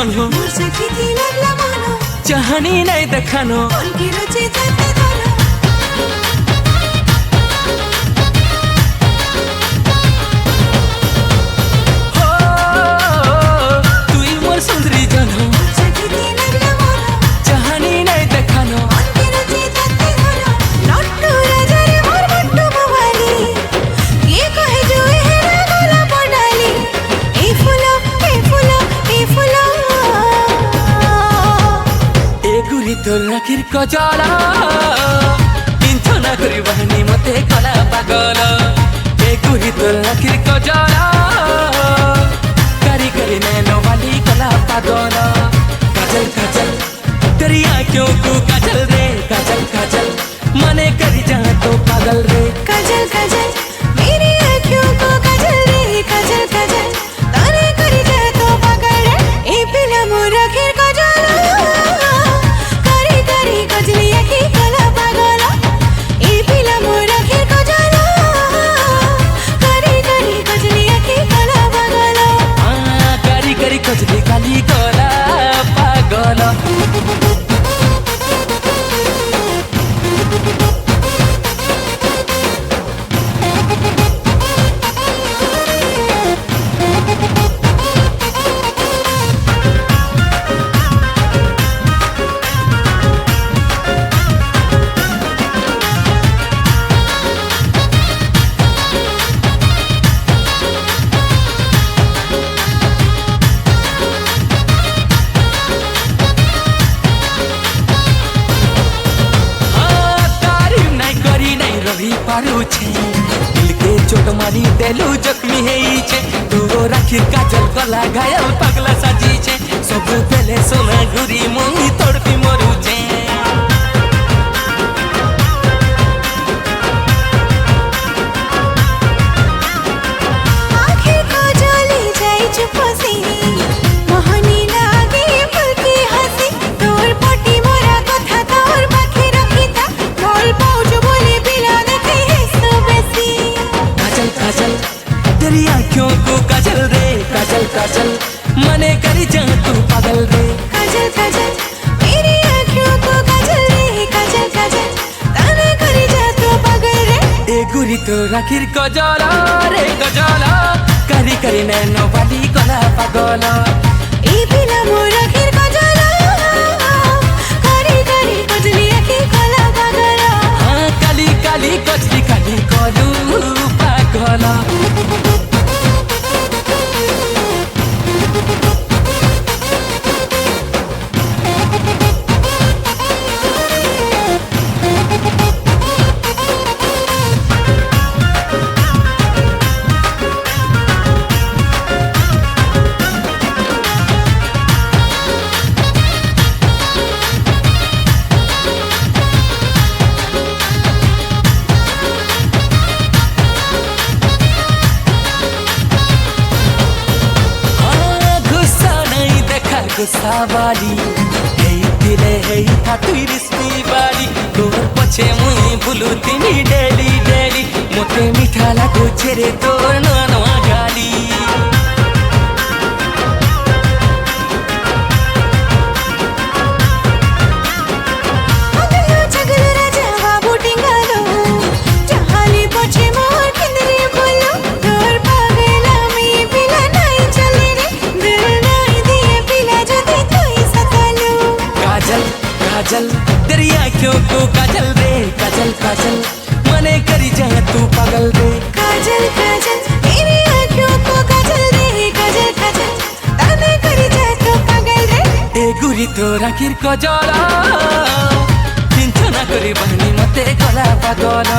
जन्म मुझसे किती लागला मन चाहनी नहीं देखानो उनकी रुचि जाते धरा हो तुई मोर सुंदरी जन्म मुझसे किती लागला मन चाहनी नहीं देखानो उनकी रुचि जाते धरा लट्टू राजा रे मोर बट्टू बवाली ये कहे जो है गोला पडाली ए फुलो ए फुलो ए फुलो गुरी तोर राखिर कजला इंथना करी बहनी मते कला पागल ए गुरी तोर राखिर कजला करी करी नैनो वाली कला पागल काजल काजल तेरी आँखों को काजल रे काजल काजल मने करी जा तो पागल रे काजल काजल मेरी आँखों को काजल रे काजल काजल तारे करी जा तो पागल रे ए पिला मोर आखिर काजल कजली आखी कला पागल ए पिला मोर आखिर काजल करी करी कजली आखी कला पागल करी करी कजली काली कला पागल दिल के चोट मारी देलू जख्मी है तू राखिर काजल गला घायल पगला साजी छे सब पहले सोना घुरी मोही तड़पी मरू छे आखिर काजली जाई चुपसी मोहनी लागे फुलकी हसी तोर पटी मोरा कथा तोर बाकी रखीता मोल पौज बोले बिला देखे है सुबसी काजल काजल तेरी आँखों को काजल रे काजल काजल मने करी जा तू पागल रे काजल काजल मेरी आँखों को काजल रे काजल काजल ताने करी जा तो पागल रे ए गुरी तो राखिर कजला रे कजला करी करी नैनो वाली कला पागल ए पिला मोर आखिर काजल करी करी कजली आखी कला पागल हाँ काली काली कजली काली कलू पागल गुस्सावाली हे दिले हे हातुई रिस्मी वाली तोर पछे मुई बुलु तिमी डेली डेली मोते मिठा लागो छेरे तोर नवा गाली अगलो जगलो राजा बाबू टिंगालो जहाली पछे मोर किंदरी बोलो तोर पागला में पिला नहीं चले रे दिल नहीं दिए पिला जदी तोई सतालो काजल काजल तेरी आँखों को काजल रे काजल काजल मने करी जा तू पागल रे काजल काजल मेरी आँखों को काजल रे काजल काजल ताने करी जा तो पागल रे ए गुरी तो राखिर कजला चिंता ना करी बहनी मते कला पागल